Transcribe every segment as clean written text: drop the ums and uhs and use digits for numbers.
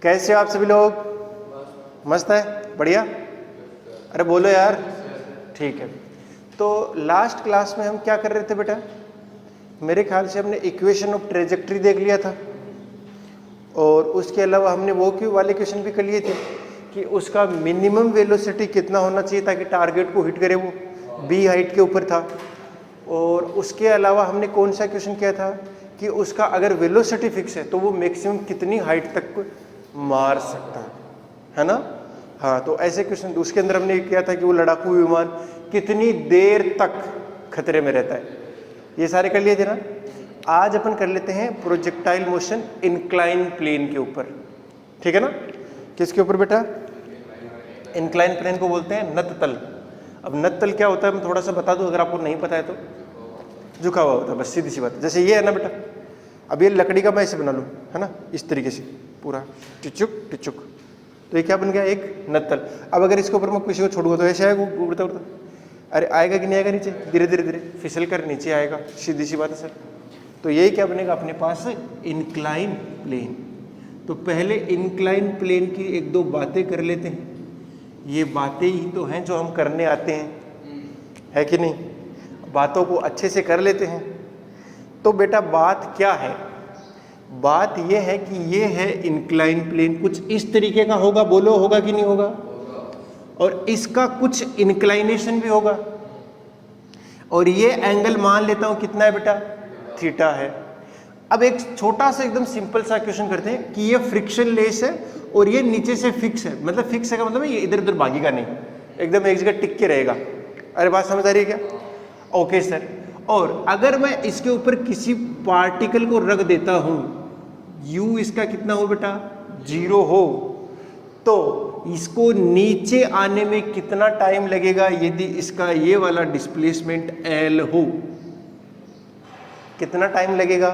कैसे हो आप सभी लोग? मस्त है, बढ़िया। अरे बोलो यार। ठीक है, तो लास्ट क्लास में हम क्या कर रहे थे बेटा? मेरे ख्याल से हमने इक्वेशन ऑफ ट्रेजेक्ट्री देख लिया था, और उसके अलावा हमने वो क्यों वाले क्वेश्चन भी कर लिए थे कि उसका मिनिमम वेलोसिटी कितना होना चाहिए ताकि टारगेट को हिट करे, वो बी हाइट के ऊपर था। और उसके अलावा हमने कौन सा क्वेश्चन किया था कि उसका अगर वेलोसिटी फिक्स है तो वो मैक्सिमम कितनी हाइट तक को मार सकता है ना? हाँ, तो ऐसे क्वेश्चन उसके अंदर हमने किया था कि वो लड़ाकू विमान कितनी देर तक खतरे में रहता है। ये सारे कर लिए थे ना। आज अपन कर लेते हैं प्रोजेक्टाइल मोशन इंक्लाइन प्लेन के ऊपर, ठीक है ना? किसके ऊपर बेटा? इंक्लाइन प्लेन को बोलते हैं नत तल। अब नत तल क्या होता है मैं थोड़ा सा बता दूं अगर आपको नहीं पता है तो। झुका हुआ होता है, बस सीधी सी बात है। जैसे ये है ना बेटा, अब ये लकड़ी का मैं ऐसे बना लूँ, है ना, इस तरीके से पूरा टिचुक टिचुक, तो ये क्या बन गया? एक नत तल। अब अगर इसके ऊपर मैं किसी को छोड़ूंगा तो ऐसे आएगा उड़ता उड़ता। अरे आएगा कि नहीं आएगा? नीचे धीरे धीरे धीरे फिसल कर नीचे आएगा, सीधी सी बात है सर। तो यही क्या बनेगा अपने पास? Incline plane. तो पहले इंक्लाइन प्लेन की एक दो बातें कर लेते हैं। ये बातें ही तो हैं जो हम करने आते हैं, है कि नहीं? बातों को अच्छे से कर लेते हैं। तो बेटा बात क्या है? बात ये है कि ये है इंक्लाइन प्लेन, कुछ इस तरीके का होगा। बोलो होगा कि नहीं होगा? और इसका कुछ इंक्लाइनेशन भी होगा। और ये एंगल मान लेता हूं कितना है बेटा? थीटा है। अब एक छोटा सा एकदम सिंपल सा क्वेश्चन करते हैं कि ये फ्रिक्शन लेस है और ये नीचे से फिक्स है। मतलब फिक्स है का मतलब ये इधर उधर भागेगा नहीं, एकदम एक जगह टिक के रहेगा। अरे बात समझ आ रही है क्या? Okay sir. और अगर मैं इसके ऊपर किसी पार्टिकल को रख देता हूं, u इसका कितना हो बेटा? 0 हो, तो इसको नीचे आने में कितना टाइम लगेगा यदि इसका ये वाला डिस्प्लेसमेंट l हो? कितना टाइम लगेगा?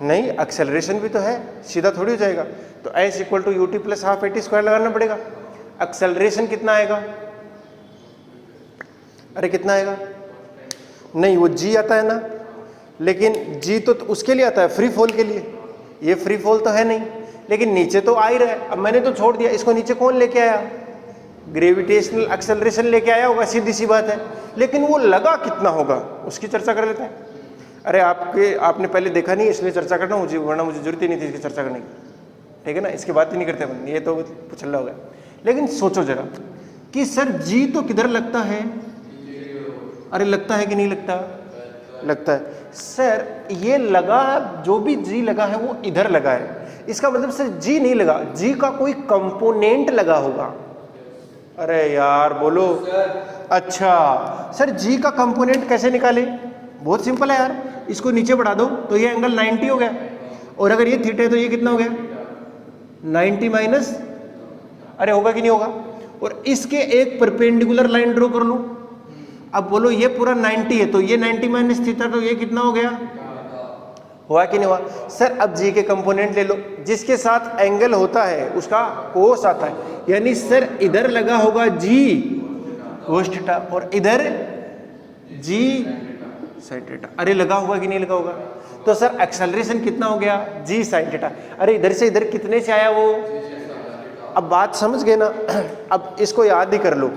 नहीं, एक्सेलरेशन भी तो है, सीधा थोड़ी हो जाएगा। तो s equal to ut plus half at square लगाना पड़ेगा। एक्सेलरेशन कितना आएगा? अरे कितना आएगा? नहीं, वो g आता है ना, लेकिन g तो उसके लिए आता है फ्री फॉल के लिए। ये फ्री फॉल तो है नहीं, लेकिन नीचे तो आ ही रहा है। अब मैंने तो छोड़ दिया, इसको नीचे कौन लेके आया? ग्रेविटेशनल एक्सेलरेशन लेके आया होगा, सीधी सी बात है। लेकिन वो लगा कितना होगा उसकी चर्चा कर लेते हैं। अरे आपने पहले देखा नहीं इसलिए चर्चा करना मुझे, वरना मुझे जरूरत ही नहीं थी इसकी चर्चा करने की, ठीक है ना? इसकी बात ही नहीं करते अपन, ये तो पुछल्ला हो गया। लेकिन सोचो जरा कि सर जी तो किधर लगता है? अरे लगता है कि नहीं लगता? लगता है सर। ये लगा, जो भी जी लगा है वो इधर लगा है। इसका मतलब सर जी नहीं लगा, जी का कोई कंपोनेंट लगा होगा। अरे यार बोलो। अच्छा सर, जी का कंपोनेंट कैसे निकाले? बहुत सिंपल है यार, इसको नीचे बढ़ा दो तो ये एंगल 90 हो गया, और अगर ये थीटा है तो ये कितना हो गया? 90 माइनस, अरे होगा कि नहीं होगा? और इसके एक परपेंडिकुलर लाइन ड्रॉ कर लो। अब बोलो ये पूरा 90 है तो ये 90 माइनस थीटा, तो ये कितना हो गया? हुआ कि नहीं हुआ? सर अब जी के कंपोनेंट ले लो, जिसके साथ एंगल होता है उसका कोस आता है, यानी सर इधर लगा होगा जी कोस थीटा और इधर जी साइन थीटा। अरे लगा होगा कि नहीं लगा होगा? तो सर एक्सेलरेशन कितना हो गया? जी साइन थीटा। अरे इधर से इधर कितने से आया वो? अब बात समझ गए ना? अब इसको याद ही कर लो।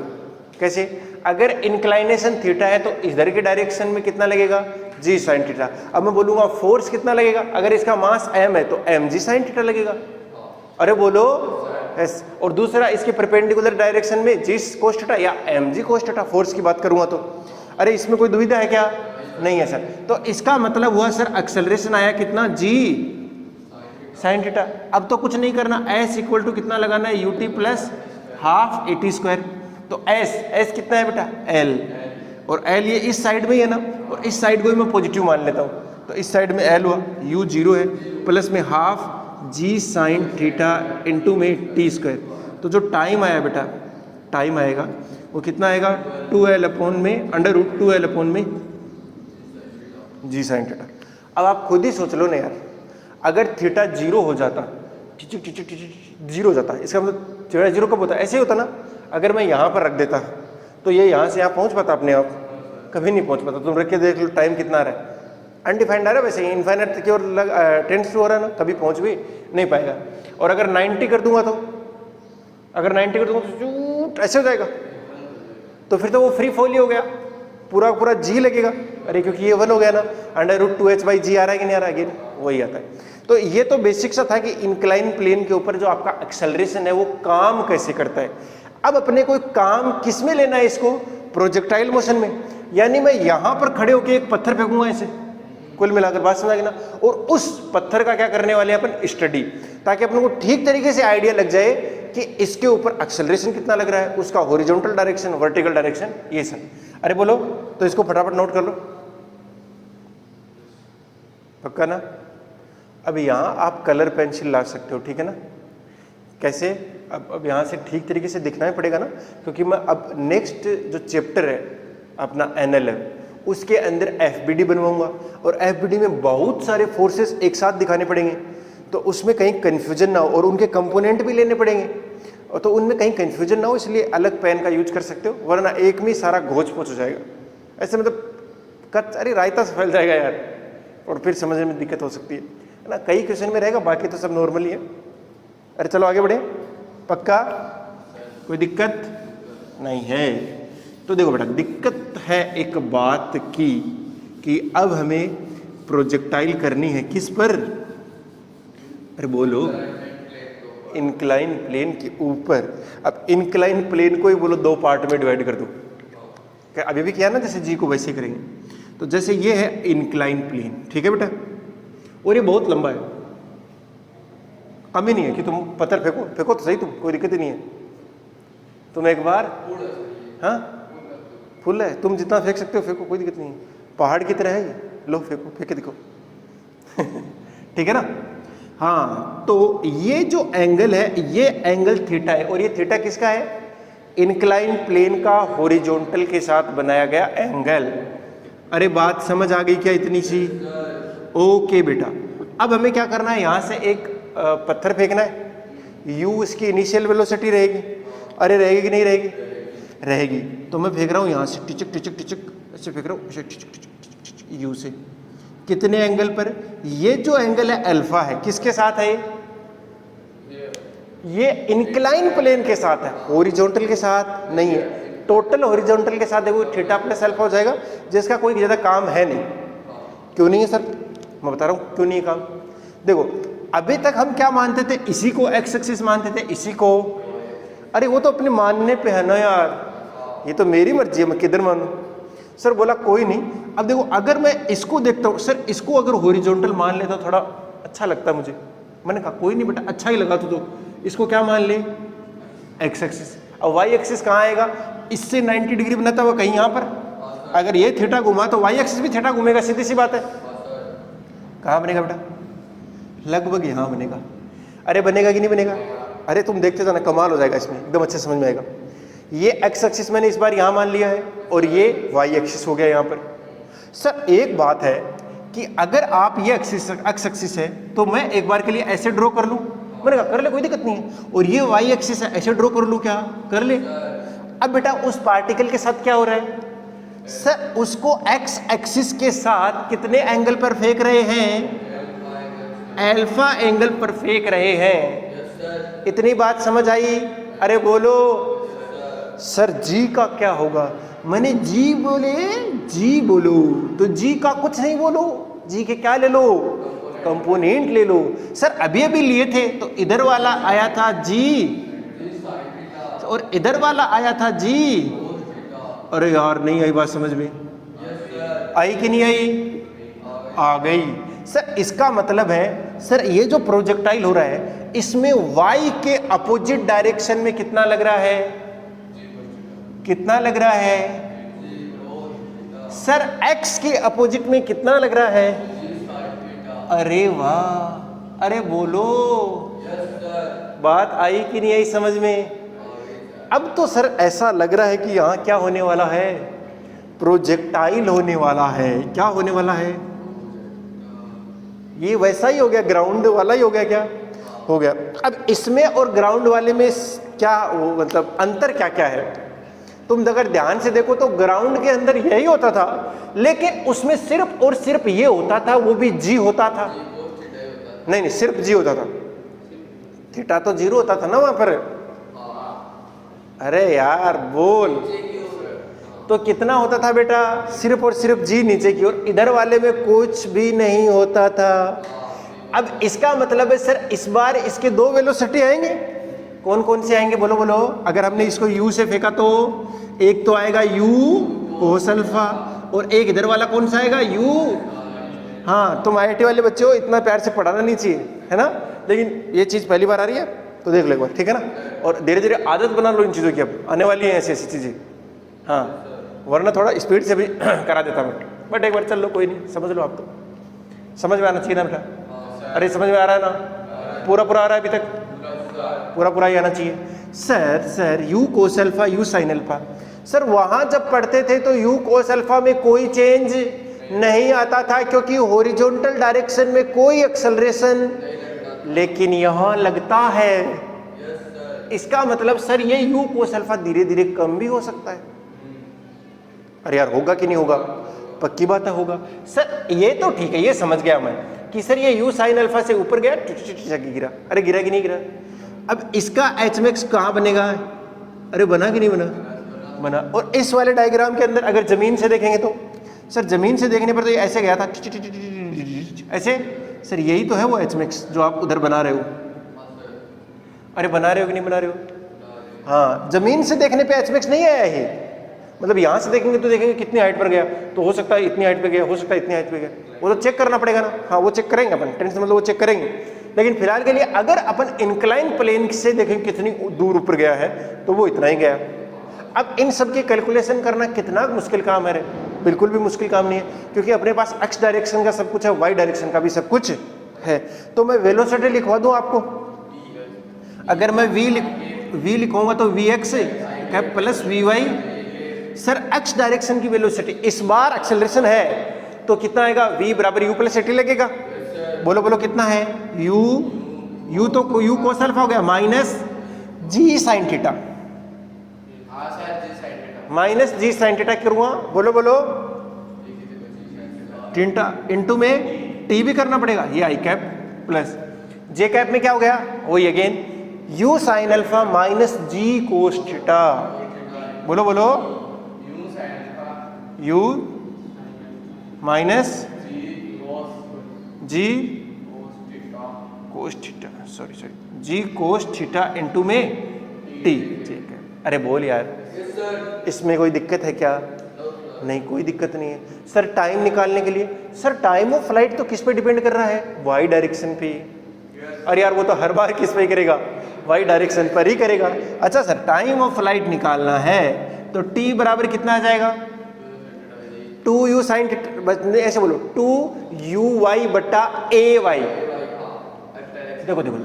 कैसे? अगर इंक्लाइनेशन थीटा है तो इधर के डायरेक्शन में कितना लगेगा? जी साइन थीटा। अब मैं बोलूंगा फोर्स कितना लगेगा? अगर इसका मास m है तो m जी साइन थीटा लगेगा। अरे बोलो यस। और दूसरा इसके परपेंडिकुलर डायरेक्शन में जी कोस थीटा या m जी कोस थीटा, फोर्स की बात करूंगा तो। अरे इसमें कोई दुविधा है क्या? नहीं है सर। तो इसका मतलब हुआ सर एक्सेलरेशन आया कितना? जी साइन थीटा। अब तो कुछ नहीं करना, s इक्वल टू कितना लगाना है? ut plus half at square. तो s कितना है बेटा? l, और l ये इस साइड में ही है ना, और इस साइड को ही मैं पॉजिटिव मान लेता हूँ, तो इस साइड में l हुआ, u 0 है, प्लस में half g sine theta into में t स्क्वायर। तो जो टाइम आया बेटा, टाइम आएगा वो कितना आएगा? 2l अपॉन में अंडर रूट 2l अपॉन में g साइन थीटा। अब आप खुद ही सोच लो ना यार, अगर थीटा 0 हो जाता, 0 हो जाता, इसका मतलब थीटा 0 कब होता? ऐसे ही होता ना। अगर मैं यहाँ पर रख देता तो ये यहाँ से यहाँ पहुँच पाता अपने आप? कभी नहीं पहुँच पाता। तुम रख के देख लो टाइम कितना आ रहा है, अनडिफाइंड आ रहा है, वैसे ही इनफाइनाइट की ओर टेंड्स टू हो रहा है ना, कभी पहुंच भी नहीं पाएगा। और अगर 90 कर दूंगा तो, अगर 90 कर दूंगा तो चूट ऐसे हो जाएगा, तो फिर तो वो फ्री फॉल ही हो गया, पूरा पूरा जी लगेगा। अरे क्योंकि ये 1 हो गया ना, √2h/g आ रहा है कि नहीं आ रहा है, अगेन वही आता है। तो ये तो बेसिक सा था कि इंक्लाइन प्लेन के ऊपर जो आपका एक्सेलरेशन है वो काम कैसे करता है। अब अपने को काम किस में लेना है इसको, प्रोजेक्टाइल मोशन में। यानी मैं यहां पर खड़े होकर एक पत्थर फेंकूंगा ऐसे, कुल मिलाकर बात समझ ना, और उस पत्थर का क्या करने वाले हैं अपन, स्टडी, ताकि अपन को ठीक तरीके से आइडिया लग जाए कि इसके ऊपर एक्सेलरेशन कितना लग रहा है, उसका हॉरिजॉन्टल डायरेक्शन, वर्टिकल डायरेक्शन, ये सब। अरे बोलो, तो इसको फटाफट नोट कर लो, पक्का ना। अब यहां आप कलर पेंसिल ला सकते हो, ठीक है ना। कैसे, अब यहां से ठीक तरीके से दिखना ही पड़ेगा ना, क्योंकि मैं अब नेक्स्ट जो चैप्टर है अपना NLM, उसके अंदर FBD बनवाऊंगा, और FBD में बहुत सारे फोर्सेस एक साथ दिखाने पड़ेंगे, तो उसमें कहीं कंफ्यूजन ना हो, और उनके कंपोनेंट भी लेने पड़ेंगे, और तो उनमें कहीं कंफ्यूजन ना हो, इसलिए अलग पेन का यूज कर सकते हो, वरना एक में सारा घोच पोच हो जाएगा। ऐसे मतलब अरे रायता से फैल जाएगा यार, और फिर समझने में दिक्कत हो सकती है ना। कई क्वेश्चन में रहेगा, बाकी तो सब नॉर्मल ही है। अरे चलो आगे बढ़े, पक्का कोई दिक्कत नहीं है। तो देखो बेटा, दिक्कत है एक बात की कि अब हमें प्रोजेक्टाइल करनी है किस पर, अरे बोलो, इंक्लाइन प्लेन के ऊपर। अब इंक्लाइन प्लेन को ही बोलो 2 पार्ट में डिवाइड कर दो, क्या अभी भी किया ना, जैसे जी को वैसे करेंगे। तो जैसे ये है इंक्लाइन प्लेन, ठीक है बेटा, और ये बहुत लंबा है, कम ही नहीं है कि तुम पत्थर फेंको, फेंको तो सही तुम, कोई दिक्कत ही नहीं है। तुम एक बार, हाँ फुल है, तुम जितना फेंक सकते हो फेंको, कोई दिक्कत नहीं है, पहाड़ की तरह है ये, लो फेंको, फेंक के दिखो ठीक है ना। हाँ, तो ये जो एंगल है, ये एंगल थीटा है, और ये थीटा किसका है, इंक्लाइन प्लेन का हॉरिजॉन्टल के साथ बनाया गया एंगल। अरे बात समझ आ गई क्या इतनी सी? ओके बेटा, अब हमें क्या करना है, यहां से एक पत्थर फेंकना है, u इसकी इनिशियल वेलोसिटी रहेगी। अरे रहेगी कि नहीं रहेगी, रहेगी। तो मैं फेंक रहा हूं यहां से, टिचक टिचक टिचक ऐसे फेंक रहा हूं, टिचक टिचक टिचक u से। कितने एंगल पर, ये जो एंगल है अल्फा है, किसके साथ है ये इंक्लाइन प्लेन के साथ है, हॉरिजॉन्टल के साथ नहीं है। टोटल हॉरिजॉन्टल के साथ देखो थीटा प्लस अल्फा हो जाएगा, जिसका कोई ज्यादा काम है नहीं। क्यों नहीं है सर, मैं बता रहा हूं क्यों नहीं है काम। देखो अभी तक हम क्या मानते थे, इसी को एक्स एक्सिस मानते थे, इसी को। अरे वो तो अपने मानने पे है ना यार, ये तो मेरी मर्जी है, मैं किधर मानूं। सर बोला कोई नहीं। अब देखो अगर मैं इसको देखता हूँ, सर इसको अगर हॉरिजॉन्टल मान लेता थोड़ा अच्छा लगता मुझे। मैंने कहा कोई नहीं बेटा, अच्छा ही लगा तो इसको क्या मान ले, एक्स एक्सिस। अब वाई एक्सिस कहाँ आएगा, इससे 90 डिग्री बनाता हुआ कहीं यहाँ पर। अगर ये थीटा घुमा तो वाई एक्सिस भी थीटा घूमेगा, सीधी सी बात है। कहाँ बनेगा बेटा, लगभग यहाँ बनेगा। अरे बनेगा कि नहीं बनेगा, अरे तुम देखते जाना, कमाल हो जाएगा इसमें, एकदम अच्छे समझ में आएगा। ये एक्स एक्सिस मैंने इस बार यहाँ मान लिया है, और ये वाई एक्सिस हो गया यहाँ पर। सर एक बात है कि अगर आप ये एक्सिस एक्स एक्सिस है, तो मैं एक बार के लिए ऐसे ड्रॉ कर लूँ। मैंने कहा कर ले, कोई दिक्कत नहीं है। और ये वाई एक्सिस है, ऐसे ड्रॉ कर लूँ क्या, कर ले। अब बेटा उस पार्टिकल के साथ क्या हो रहा है, सर उसको एक्स एक्सिस के साथ कितने एंगल पर फेंक रहे हैं, अल्फा एंगल पर फेंक रहे हैं। इतनी बात समझ आई? अरे बोलो सर जी का क्या होगा, मैंने जी बोले, जी बोलो तो जी का कुछ नहीं बोलो, जी के क्या ले लो, कंपोनेंट ले लो। सर अभी अभी लिए थे तो इधर वाला आया था जी, और इधर वाला आया था जी। अरे यार नहीं आई बात समझ में, आई कि नहीं आई, आ गई। सर इसका मतलब है, सर ये जो प्रोजेक्टाइल हो रहा है, इसमें y के अपोजिट डायरेक्शन में कितना लग रहा है, कितना लग रहा है, सर x के अपोजिट में कितना लग रहा है। अरे वाह, अरे बोलो, बात आई कि नहीं आई समझ में। अब तो सर ऐसा लग रहा है कि यहां क्या होने वाला है, प्रोजेक्टाइल होने वाला है। क्या होने वाला है, ये वैसा ही हो गया, ग्राउंड वाला ही हो गया, क्या हो गया। अब इसमें और ग्राउंड वाले में क्या मतलब अंतर क्या क्या है, तुम अगर ध्यान से देखो तो ग्राउंड के अंदर यही होता था, लेकिन उसमें सिर्फ और सिर्फ ये होता था, वो भी जी होता था। नहीं, सिर्फ जी होता था, थीटा तो जीरो होता था ना वहां पर। अरे यार बोल, तो कितना होता था बेटा? सिर्फ और सिर्फ जी नीचे की ओर, इधर वाले में कुछ भी नहीं होता था। अब इसका मतलब है सर इस बार इसके दो वेलोसिटी आएंगे। कौन कौन से आएंगे बोलो बोलो? अगर हमने इसको u से फेंका तो एक तो आएगा u कोस अल्फा, और एक इधर वाला कौन सा आएगा u। हाँ, तुम IIT वाले बच्चे हो, इतना प्यार से पढ़ाना नहीं चाहिए, है ना? लेकिन ये चीज़ पहली बार आ रही है तो देख लो एक बार, ठीक है ना? और धीरे धीरे आदत बना लो इन चीज़ों की, अब आने वाली है ऐसी ऐसी चीज़ें। हाँ, वरना थोड़ा स्पीड से भी करा देता मैं, बट एक बार चल लो, कोई नहीं, समझ लो। आप तो समझ में आना चाहिए ना बेटा? अरे समझ में आ रहा है ना? पूरा पूरा आ रहा है अभी तक? पूरा पूरा ही आना चाहिए। Sir u cos alpha u sine alpha, sir वहां जब पढ़ते थे तो u कोस अल्फा में कोई चेंज नहीं आता था, क्योंकि हॉरिजॉन्टल डायरेक्शन में कोई एक्सेलरेशन, लेकिन यहां लगता है। इसका मतलब सर ये u कोस अल्फा धीरे धीरे कम भी हो सकता है। अरे यार होगा कि नहीं होगा? पक्की बात है होगा। सर ये तो ठीक है, ये समझ गया मैं कि सर ये u साइन अल्फा से ऊपर गया, गिरा। अरे गिरा कि नहीं गिरा? अब इसका एच मैक्स कहाँ बनेगा? अरे बना कि नहीं बना? बना। और इस वाले डायग्राम के अंदर अगर जमीन से देखेंगे तो सर जमीन से देखने पर तो ये ऐसे गया था, ऐसे। सर यही तो है वो एच मैक्स जो आप उधर बना रहे हो। अरे बना रहे हो कि नहीं बना रहे हो? हाँ, जमीन से देखने पे एच मैक्स नहीं आया है, मतलब यहाँ से देखेंगे तो देखेंगे कितनी हाइट पर गया, तो हो सकता है इतनी हाइट पे गया, हो सकता है इतनी हाइट पे गया, वो तो चेक करना पड़ेगा ना। हाँ, वो चेक करेंगे अपन, टेंशन मतलब वो चेक करेंगे। लेकिन फिलहाल के लिए अगर अपन इंक्लाइन प्लेन से देखें कितनी दूर ऊपर गया है, तो वो इतना ही गया। अब इन सब की कैलकुलेशन करना कितना मुश्किल काम है रे? बिल्कुल भी मुश्किल काम नहीं है, क्योंकि अपने पास एक्स डायरेक्शन का सब कुछ है, वाई डायरेक्शन का भी सब कुछ है। तो मैं वेलोसिटी लिखवा दूं आपको। अगर मैं v लिखूंगा तो vx plus vy। Sir x direction की वेलोसिटी इस बार एक्सेलरेशन है तो कितना आएगा? v बराबर u प्लस at लगेगा। बोलो बोलो कितना है? u तो u कोस अल्फा हो गया minus g sine theta, minus g sine theta करूंगा। बोलो बोलो, थीटा इंटू में t भी करना पड़ेगा, ये आई कैप प्लस j कैप में क्या हो गया? वही again u sine alpha minus g cos theta. बोलो बोलो, u माइनस जी कोस थीटा, सॉरी जी कोस थीटा इंटू में t। ठीक है। अरे बोल यार, इसमें कोई दिक्कत है क्या? नहीं, कोई दिक्कत नहीं है। सर टाइम निकालने के लिए, सर टाइम ऑफ फ्लाइट तो किस पे डिपेंड कर रहा है? वाई डायरेक्शन पे। अरे यार वो तो हर बार किस पे करेगा? वाई डायरेक्शन पर ही करेगा। अच्छा सर, टाइम ऑफ फ्लाइट निकालना है तो t बराबर कितना आ जाएगा? 2u साइन थीटा, ऐसे बोलो 2uy बट्टा ay। देखो देखो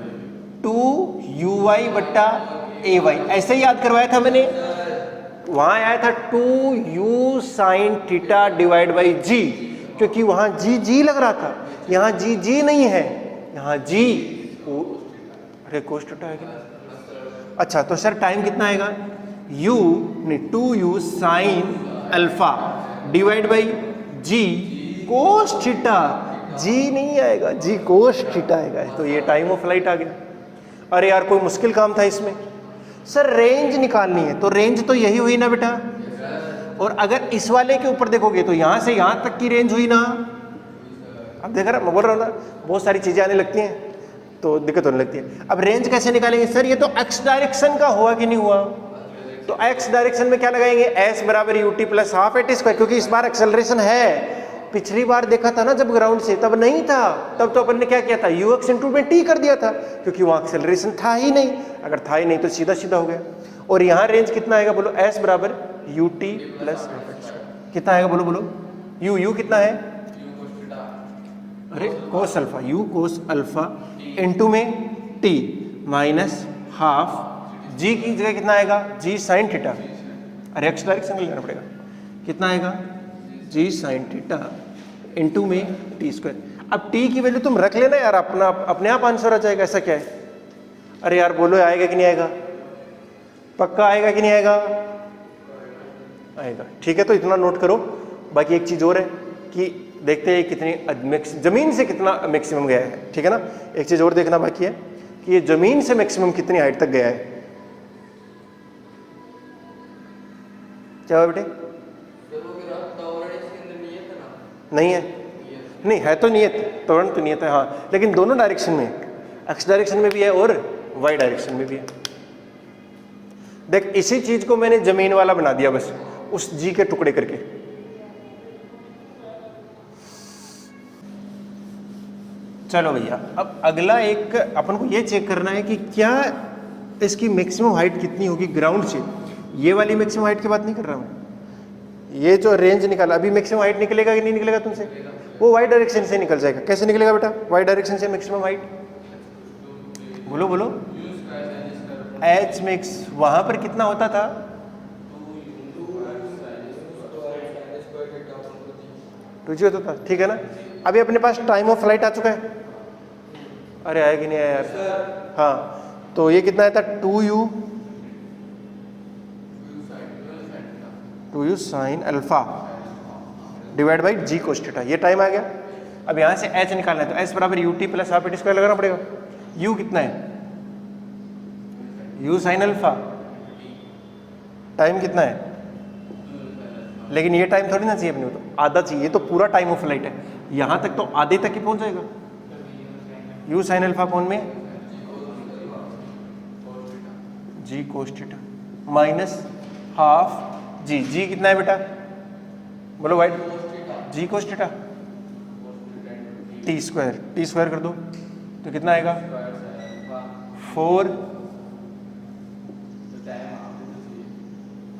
2uy बट्टा ay, ऐसे ही याद करवाया था मैंने। वहां आया था 2u sine theta divide by g, क्योंकि वहां g लग रहा था, यहाँ g नहीं है, यहाँ g अरे कोस थीटा है क्या? अच्छा तो सर टाइम कितना आएगा? u नहीं 2u sine alpha divide by g cos theta. g नहीं आएगा, g कोस थीटा आएगा। तो ये टाइम ऑफ फ्लाइट आ गया। अरे यार कोई मुश्किल काम था इसमें? सर रेंज निकालनी है, तो रेंज तो यही हुई ना बेटा। और अगर इस वाले के ऊपर देखोगे तो यहां से यहां तक की रेंज हुई ना। अब देख रहा मैं बोल रहा हूं ना, बहुत सारी चीजें आने लगती हैं तो दिक्कत होने लगती है। अब रेंज कैसे निकालेंगे? सर ये तो एक्स डायरेक्शन का हुआ कि नहीं हुआ? तो एक्स डायरेक्शन में क्या लगाएंगे? एस बराबर ut plus half at square, क्योंकि इस बार एक्सेलरेशन है। पिछली बार देखा था ना जब ग्राउंड से, तब नहीं था, तब तो अपन ने क्या किया था? ux इंटू में t कर दिया था, क्योंकि वहां एक्सेलरेशन था ही नहीं। अगर था ही नहीं तो सीधा सीधा हो गया। और यहाँ रेंज कितना आएगा? बोलो s बराबर ut plus half at square. कितना आएगा? बोलो बोलो, u कितना है? अरे cos alpha, u cos alpha into में t माइनस हाफ g की जगह कितना आएगा? g sine theta. अरे एक्स डायरेक्शन में लेना पड़ेगा। कितना आएगा? g साइन थीटा इंटू में t स्क्वायर। अब t की वैल्यू तुम रख लेना यार, अपने आप आंसर आ जाएगा। ऐसा क्या है? अरे यार बोलो, आएगा कि नहीं आएगा? पक्का आएगा कि नहीं आएगा? आएगा। ठीक है, तो इतना नोट करो। बाकी एक चीज़ और है कि देखते हैं कितनी जमीन से कितना मैक्सिमम गया है। ठीक है ना, एक चीज़ और देखना बाकी है कि ये जमीन से मैक्सिमम कितनी हाइट तक गया है। क्या हुआ बेटे? नहीं है, नहीं है तो नियत, त्वरण तो नियत है हाँ, लेकिन दोनों डायरेक्शन में, एक्स डायरेक्शन में भी है और वाई डायरेक्शन में भी है। देख इसी चीज को मैंने जमीन वाला बना दिया बस, उस जी के टुकड़े करके। चलो भैया, अब अगला एक अपन को ये चेक करना है कि क्या इसकी मैक्सिमम हाइट कितनी होगी ग्राउंड से। ये वाली मैक्सिमम हाइट की बात नहीं कर रहा मैं, ये जो रेंज निकाला अभी मैक्सिमम हाइट निकलेगा कि नहीं निकलेगा तुमसे? वो वाई डायरेक्शन से निकल जाएगा। कैसे निकलेगा बेटा वाई डायरेक्शन से मैक्सिमम हाइट? बोलो बोलो। एच मैक्स वहां पर कितना होता था? 2g होता था। ठीक है ना, अभी अपने पास टाइम ऑफ फ्लाइट आ चुका है। अरे आया कि नहीं आया यार? हाँ, तो ये कितना आया था? 2u sine alpha divide by g cos theta, ये टाइम आ गया। अब यहां से h निकालना है तो s बराबर ut प्लस हाफ स्क्वायर लगाना पड़ेगा। u कितना है? u sine alpha. टाइम कितना है? लेकिन ये टाइम थोड़ी ना चाहिए अपने को, तो आधा चाहिए। तो पूरा टाइम ऑफ फ्लाइट है, यहां तक तो आधे तक ही पहुंच जाएगा। u साइन अल्फा अपॉन में g cos theta minus half g कितना है बेटा? बोलो वाइट। G cos theta t square कर दो तो कितना आएगा? 4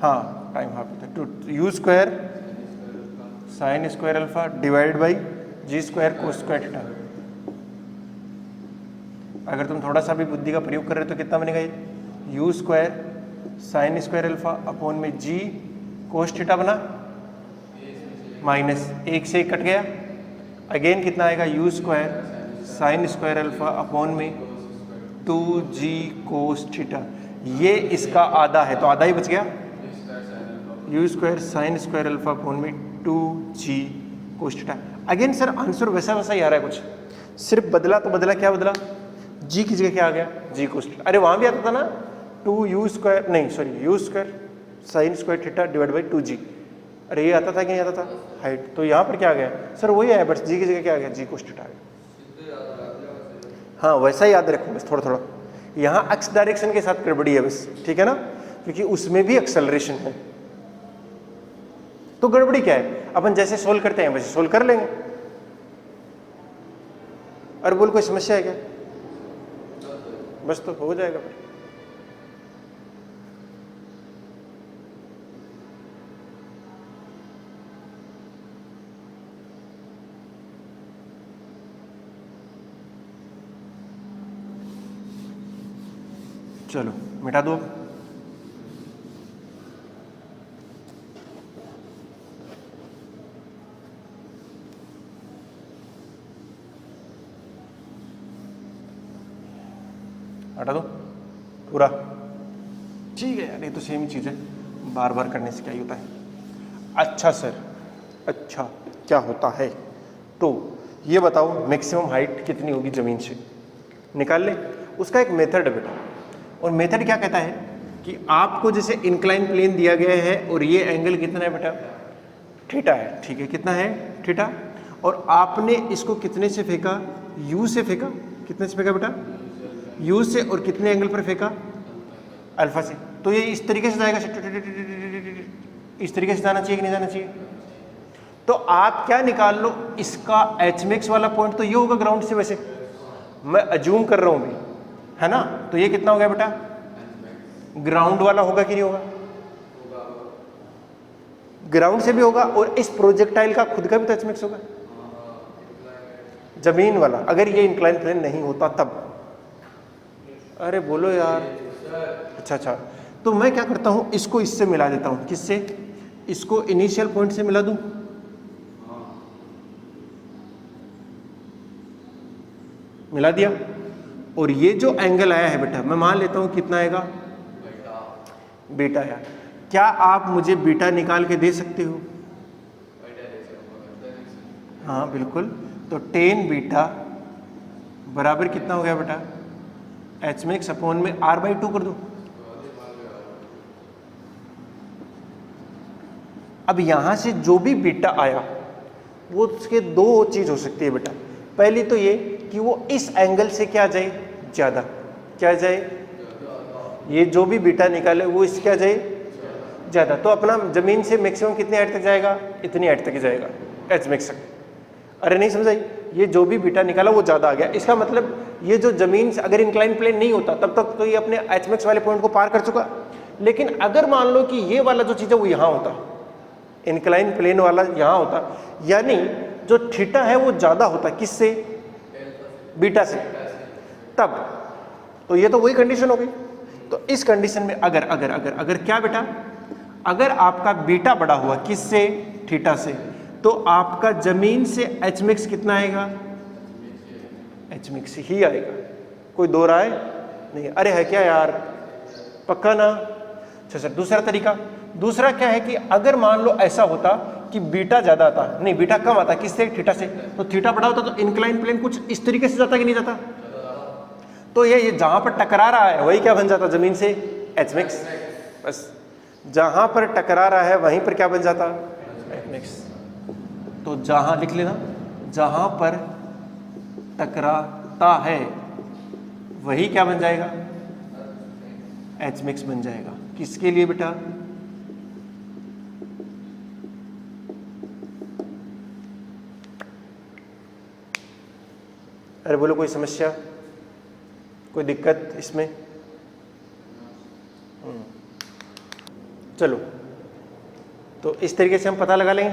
हाँ time half two u square sine square alpha divide by g square cos square theta. अगर तुम थोड़ा सा भी बुद्धि का प्रयोग कर रहे हो तो कितना बनेगा ये? You square sine square alpha upon में जी कोस थीटा बना माइनस एक से एक कट गया। अगेन कितना आएगा? You square sine square alpha upon में 2g कोस थीटा। ये इसका आधा है तो आधा ही बच गया। You square sine square alpha upon में 2g cos theta. Again sir answer वैसा वैसा ही आ रहा है कुछ, सिर्फ बदला तो बदला, क्या बदला? g की जगह क्या आ गया? जी कोस थीटा। अरे वहां भी आता था ना 2u स्क्वायर, नहीं sorry you square sine square theta divide by 2g। अरे ये आता था कि नहीं आता था हाइट? तो यहाँ पर क्या आ गया सर? वही आया, बस जी की जगह क्या आ गया? जी कोस थीटा आ गया। हाँ वैसा ही याद रखो बस थोड़ा थोड़ा। यहाँ एक्स डायरेक्शन के साथ गड़बड़ी है बस, ठीक है ना, क्योंकि उसमें भी एक्सेलरेशन है। तो गड़बड़ी क्या है? अपन जैसे सोल्व करते हैं वैसे सोल्व कर लेंगे। अरे बोल कोई समस्या है क्या? बस तो हो जाएगा फिर। चलो मिटा दो। हटा दो पूरा। ठीक है यार, ये तो सेम ही चीज़ है, बार बार करने से क्या ही होता है। अच्छा सर, अच्छा क्या होता है? तो ये बताओ मैक्सिमम हाइट कितनी होगी ज़मीन से, निकाल ले। उसका एक मेथड है बेटा, और मेथड क्या कहता है कि आपको जैसे इंक्लाइन प्लेन दिया गया है और ये एंगल कितना है बेटा? थीटा है। ठीक है, कितना है? थीटा। और आपने इसको कितने से फेंका? यू से फेंका। कितने से फेंका बेटा? यू से। और कितने एंगल पर फेंका? अल्फा से। तो ये इस तरीके से जाएगा, इस तरीके से जाना चाहिए कि नहीं जाना चाहिए? तो आप क्या निकाल लो, इसका एच मैक्स वाला पॉइंट तो ये होगा ग्राउंड से, वैसे मैं अज्यूम कर रहा हूं भी, है ना। तो ये कितना हो गया बेटा? ग्राउंड वाला होगा कि नहीं होगा? ग्राउंड से भी होगा, और इस प्रोजेक्टाइल का खुद का भी तो एच मैक्स होगा, जमीन वाला, अगर ये इंक्लाइन प्लेन नहीं होता तब। अरे बोलो यार। अच्छा, तो मैं क्या करता हूं, इसको इससे मिला देता हूं। किससे? इसको इनिशियल पॉइंट से मिला दूं। मिला दिया। और ये जो एंगल आया है बेटा, मैं मान लेता हूं कितना आएगा? बीटा आया। क्या आप मुझे बीटा निकाल के दे सकते हो? हाँ बिल्कुल। तो टेन बीटा बराबर कितना हो गया बेटा? एच मैक्स अपॉन में r/2 कर दो। अब यहां से जो भी बीटा आया वो उसके दो चीज हो सकती है बेटा। पहली तो ये कि वो इस एंगल से क्या जाए, ज्यादा। क्या जाए? ये जो भी बीटा निकाले वो इस क्या जाए, ज्यादा। तो अपना जमीन से मैक्सिमम कितनी हाइट तक जाएगा? इतनी हाइट तक ही जाएगा, एच मैक्स। अरे नहीं समझाई? ये जो भी बीटा निकाला वो ज्यादा आ गया। इसका मतलब ये जो जमीन से अगर इंक्लाइन प्लेन नहीं होता तब तक तो ये अपने एच मैक्स वाले पॉइंट को पार कर चुका। लेकिन अगर मान लो कि ये वाला जो चीज है वो यहां होता, इंक्लाइन प्लेन वाला यहां होता, यानी जो थीटा है वो ज्यादा होता किससे? बीटा से। तब तो ये तो वही कंडीशन हो गई। तो इस कंडीशन में अगर अगर अगर अगर क्या बेटा, अगर आपका बीटा बड़ा हुआ किससे? थीटा से, तो आपका जमीन से एच मैक्स कितना आएगा? एच मैक्स ही आएगा। कोई दो राय नहीं? अरे है क्या यार, पक्का ना? अच्छा सर दूसरा तरीका, दूसरा क्या है कि अगर मान लो ऐसा होता कि बीटा ज्यादा आता, नहीं बीटा कम आता किससे? थीटा से। तो थीटा बड़ा होता तो इंक्लाइन प्लेन कुछ इस तरीके से जाता कि नहीं जाता? तो ये जहां पर टकरा रहा है वही क्या बन जाता? जमीन से एच मैक्स। बस जहां पर टकरा रहा है वहीं पर क्या बन जाता? H max. तो जहां लिख लेना, जहां पर टकराता है वही क्या बन जाएगा? एच मैक्स बन जाएगा। किसके लिए बेटा? अरे बोलो कोई समस्या, कोई दिक्कत इसमें? चलो तो इस तरीके से हम पता लगा लेंगे।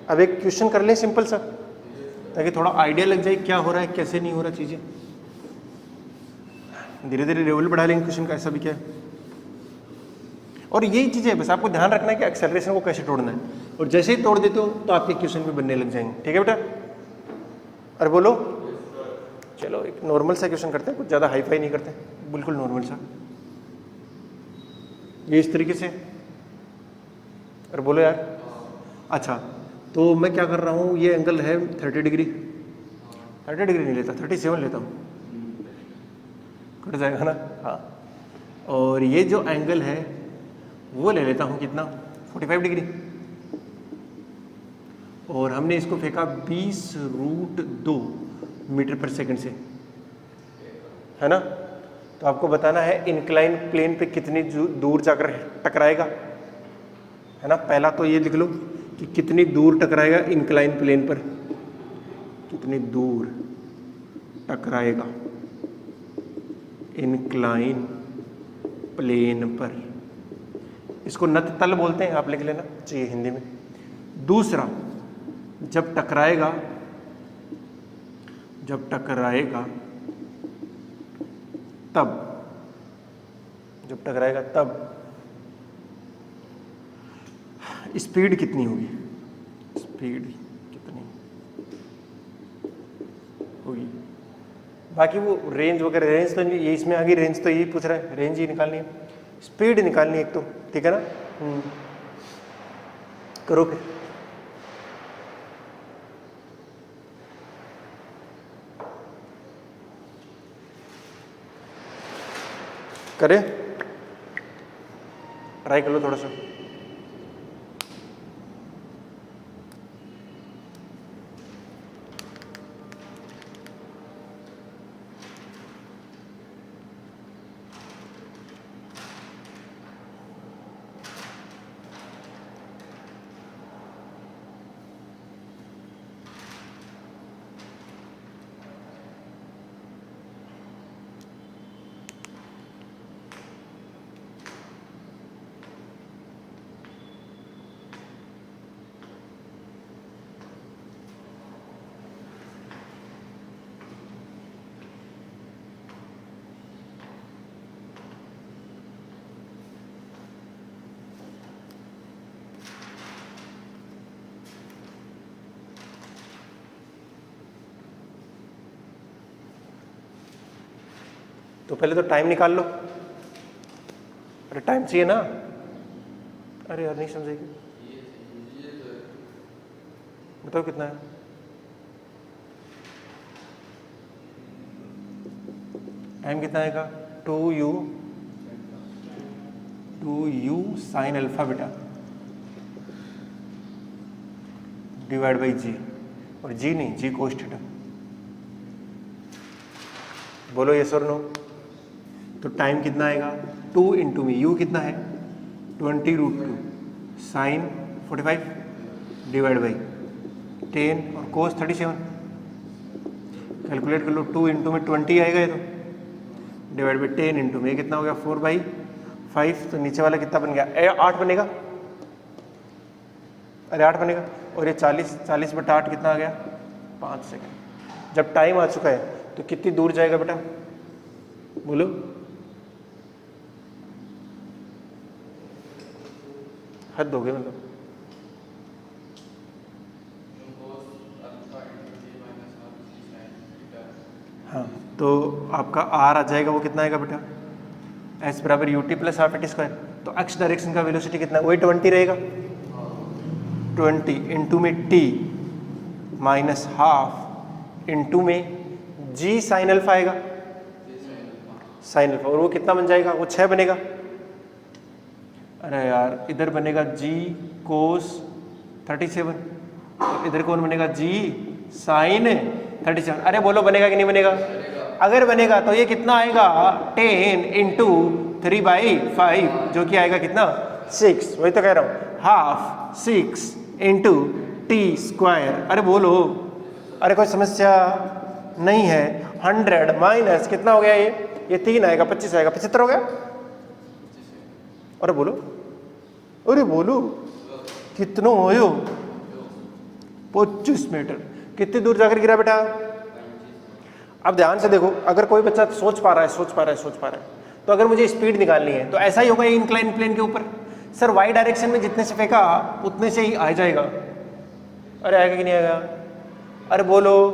अब एक क्वेश्चन कर लें सिंपल सा, ताकि थोड़ा आइडिया लग जाए क्या हो रहा है कैसे नहीं हो रहा चीजें। धीरे धीरे लेवल बढ़ा लेंगे क्वेश्चन का, ऐसा भी क्या है। और यही चीज़ है, बस आपको ध्यान रखना है कि एक्सेलरेशन को कैसे तोड़ना है, और जैसे ही तोड़ देते हो तो आपके क्वेश्चन भी बनने लग जाएंगे। ठीक है बेटा? अरे बोलो। चलो एक नॉर्मल सा क्वेश्चन करते हैं, कुछ ज़्यादा हाई फाई नहीं करते, बिल्कुल नॉर्मल सा, ये इस तरीके से। अरे बोलो यार। अच्छा तो मैं क्या कर रहा हूँ, ये एंगल है 30 डिग्री, 30 डिग्री नहीं लेता, 37 लेता हूँ, कट जाएगा ना? हाँ। और ये जो एंगल है वो ले लेता हूँ कितना? 45 डिग्री। और हमने इसको फेंका 20√2 मीटर पर सेकंड से, है ना? तो आपको बताना है इंक्लाइन प्लेन पे कितनी दूर जाकर टकराएगा, है ना? पहला तो ये लिख लो कि कितनी दूर टकराएगा इंक्लाइन प्लेन पर, कितनी दूर टकराएगा इंक्लाइन प्लेन पर। इसको नत तल बोलते हैं, आप लिख लेना चाहिए हिंदी में। दूसरा, जब टकराएगा तब, जब टकराएगा तब स्पीड कितनी होगी, स्पीड कितनी होगी। बाकी वो रेंज वगैरह, रेंज तो ये इसमें आ गई, रेंज तो यही पूछ रहा है, रेंज ही निकालनी है, स्पीड निकालनी है एक तो। ठीक है ना? करो फिर। करें, ट्राई कर लो थोड़ा सा। तो पहले तो टाइम निकाल लो। अरे टाइम चाहिए ना, अरे यार नहीं समझेगी, बताओ कितना है? टाइम कितना आएगा? 2u साइन अल्फा बेटा डिवाइड बाई जी, और जी नहीं, जी कोस थीटा। बोलो यस और नो। तो टाइम कितना आएगा? 2 इंटू में यू कितना है? 20√2 साइन 45 डिवाइड बाई 10 और कोस 37। कैलकुलेट कर लो, 2 इंटू में 20 आएगा ये तो, डिवाइड बाई 10 इंटू में कितना हो गया? 4/5। तो नीचे वाला कितना बन गया? 8 बनेगा। अरे 8 बनेगा, और ये 40/8 कितना आ गया? 5 सेकंड। जब टाइम आ चुका है तो कितनी दूर जाएगा बेटा? बोलो। हद हो गई मतलब। हाँ, तो आपका आर आ जाएगा, वो कितना आएगा बेटा? एस बराबर you t plus half eighty square. तो एक्स डायरेक्शन का वेलोसिटी कितना? वही 20 रहेगा। 20 इंटू में टी माइनस हाफ इंटू में जी साइन अल्फा आएगा, साइन अल्फा, और वो कितना बन जाएगा? वो 6 बनेगा। अरे यार इधर बनेगा जी कोस 37, और इधर कौन बनेगा? जी साइन 37। अरे बोलो बनेगा कि नहीं बनेगा? अगर बनेगा तो ये कितना आएगा? 10 इंटू 3/5, जो कि आएगा कितना? 6। वही तो कह रहा हूँ, हाफ 6 इंटू टी स्क्वायर। अरे बोलो, अरे कोई समस्या नहीं है। 100 माइनस कितना हो गया? ये 3 आएगा, 25 आएगा, 75 हो गया। अरे बोलो, अरे बोलो कितनो हो? 25 मीटर। कितनी दूर जाकर गिरा बेटा? अब ध्यान से देखो, अगर कोई बच्चा सोच पा रहा है, तो अगर मुझे स्पीड निकालनी है तो ऐसा ही होगा इंक्लाइन प्लेन के ऊपर। सर वाई डायरेक्शन में जितने से फेंका उतने से ही आ जाएगा। अरे आएगा कि नहीं आएगा? अरे बोलो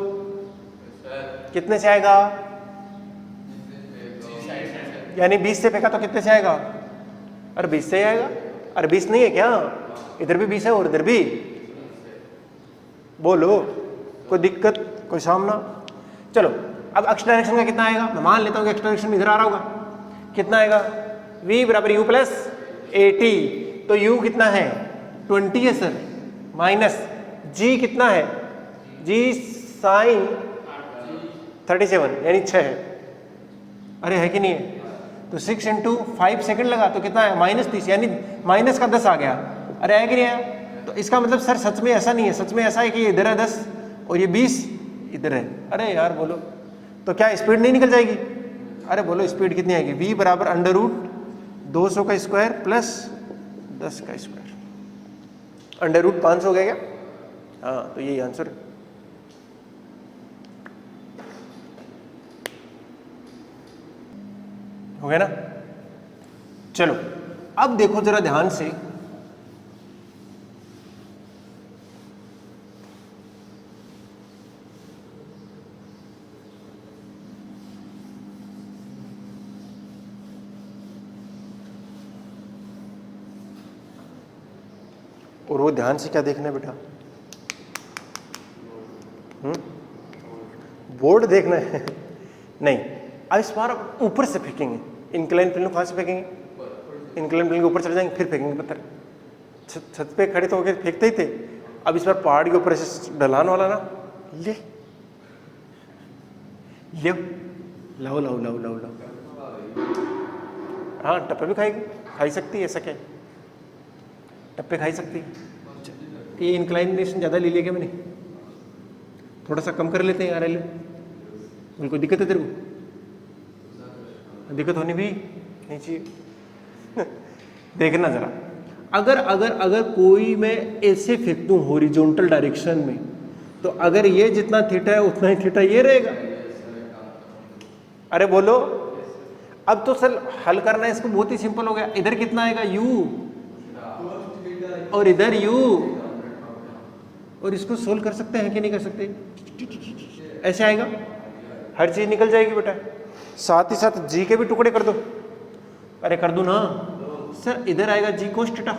कितने से आएगा? यानी 20 से फेंका तो कितने से आएगा? अरे 20 से ही आएगा। अरे 20 नहीं है क्या? इधर भी 20 है और इधर भी। बोलो कोई दिक्कत, कोई सामना? चलो अब एक्स डायरेक्शन का कितना आएगा? मैं मान लेता हूँ कि एक्स डायरेक्शन में इधर आ रहा होगा। कितना आएगा? v बराबर u प्लस 80। तो u कितना है? 20 है सर, माइनस g कितना है? g साइन 37 यानी 6 है। अरे है कि नहीं है? तो 6 इंटू 5 सेकेंड लगा तो कितना है? -30, यानी माइनस का 10 आ गया। अरे है कि नहीं है? तो इसका मतलब सर सच में ऐसा नहीं है, सच में ऐसा है कि ये इधर है 10 और ये 20 इधर है। अरे यार बोलो, तो क्या स्पीड नहीं निकल जाएगी? अरे बोलो स्पीड कितनी आएगी? v बराबर √200 का स्क्वायर प्लस 10 का स्क्वायर। √500 हो गया क्या? हाँ, तो यही आंसर है। हो गया ना? चलो अब देखो जरा ध्यान से, और वो ध्यान से क्या देखना है बेटा? बोर्ड देखना है नहीं। अब इस बार ऊपर से फेंकेंगे। इंक्लाइन प्लेन को कहाँ से फेंकेंगे? इंक्लाइन प्लेन के ऊपर चले जाएंगे, फिर फेंकेंगे पत्थर। छत पे खड़े तो होकर फेंकते ही थे। अब इस बार पहाड़ के ऊपर ऐसे ढलान वाला ना, ले लाओ लाओ लाओ लाओ लाओ। हाँ टप्पे भी खाई सकती है, ऐसा क्या? टप्पे खाई सकती है। ये इंक्लाइनेशन ज़्यादा ले लिया क्या मैंने? थोड़ा सा कम कर लेते हैं यार। उनको दिक्कत है तेरे को? दिक्कत होनी भी नहीं चाहिए। देखना जरा, अगर कोई मैं ऐसे फेंक दूं हॉरिजॉन्टल डायरेक्शन में, तो अगर ये जितना थीटा है उतना ही थीटा ये रहेगा। अरे बोलो, अब तो सर हल करना है इसको, बहुत ही सिंपल हो गया। इधर कितना आएगा? u, और इधर u, और इसको सोल्व कर सकते हैं कि नहीं कर सकते? ऐसे आएगा, हर चीज निकल जाएगी बेटा। साथ ही साथ g के भी टुकड़े कर दो। अरे कर दूं ना सर, इधर आएगा g कोस थीटा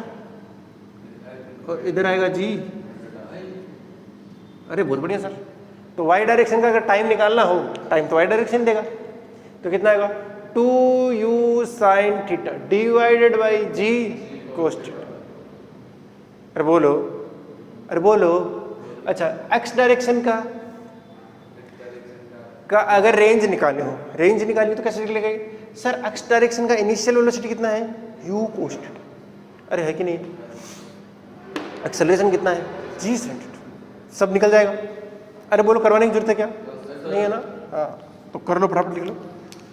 और इधर आएगा जी। अरे बहुत बढ़िया सर। तो वाई डायरेक्शन का अगर टाइम निकालना हो, टाइम तो वाई डायरेक्शन देगा, तो कितना आएगा 2u sine theta divided by g cos theta. अरे बोलो, अरे बोलो। अच्छा एक्स डायरेक्शन का अगर रेंज निकाले हो, रेंज निकाली तो कैसे निकलेगा सर? एक्स डायरेक्शन का इनिशियल वेलोसिटी कितना है? u कोस थीटा। अरे है कि नहीं? एक्सेलरेशन कितना है? g sin theta. सब निकल जाएगा। अरे बोलो करवाने की जरूरत है क्या? नहीं है ना? हाँ तो कर लो, फटाफट लिख लो।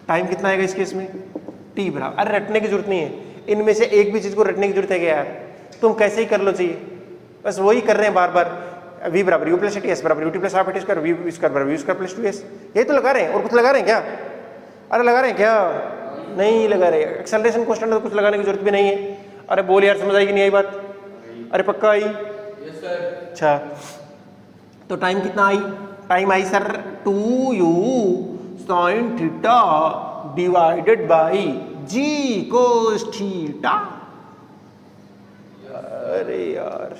टाइम कितना आएगा इस केस में? t बराबर, अरे रटने की जरूरत नहीं है, इनमें से एक भी चीज को रटने की जरूरत है क्या यार? तुम कैसे ही कर लो चाहिए, बस वही कर रहे हैं बार बार। v बराबर u प्लस टी, एस बराबर ut plus half T square, v square बराबर v स्क्वायर प्लस 2s। यही तो लगा रहे हैं, और कुछ लगा रहे हैं क्या? अरे लगा रहे हैं क्या? नहीं लगा रहे। एक्सेलरेशन कांस्टेंट है तो कुछ लगाने की जरूरत भी नहीं है। अरे बोल यार, समझ आई कि नहीं आई बात? अरे पक्का आई? अच्छा तो टाइम कितना आई? टाइम आई sir 2u sine theta divided by g cos theta. अरे यार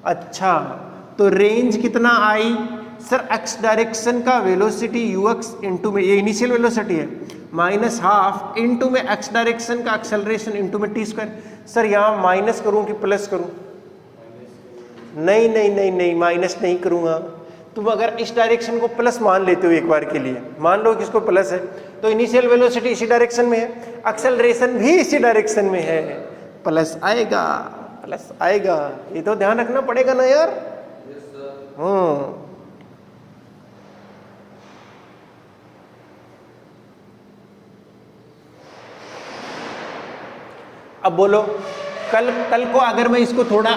अच्छा, तो रेंज कितना आई सर? एक्स डायरेक्शन का वेलोसिटी ux इंटू में, ये इनिशियल वेलोसिटी है, माइनस हाफ इंटू में एक्स डायरेक्शन का एक्सेलरेशन इंटू में टी स्क्वायर। सर यहाँ माइनस करूं कि प्लस करूं? नहीं नहीं नहीं नहीं, माइनस नहीं करूंगा। तुम अगर इस डायरेक्शन को प्लस मान लेते हो एक बार के लिए, मान लो कि इसको प्लस है, तो इनिशियल वेलोसिटी इसी डायरेक्शन में है, एक्सेलरेशन भी इसी डायरेक्शन में है, प्लस आएगा, प्लस आएगा। ये तो ध्यान रखना पड़ेगा ना यार। अब बोलो, कल को अगर मैं इसको थोड़ा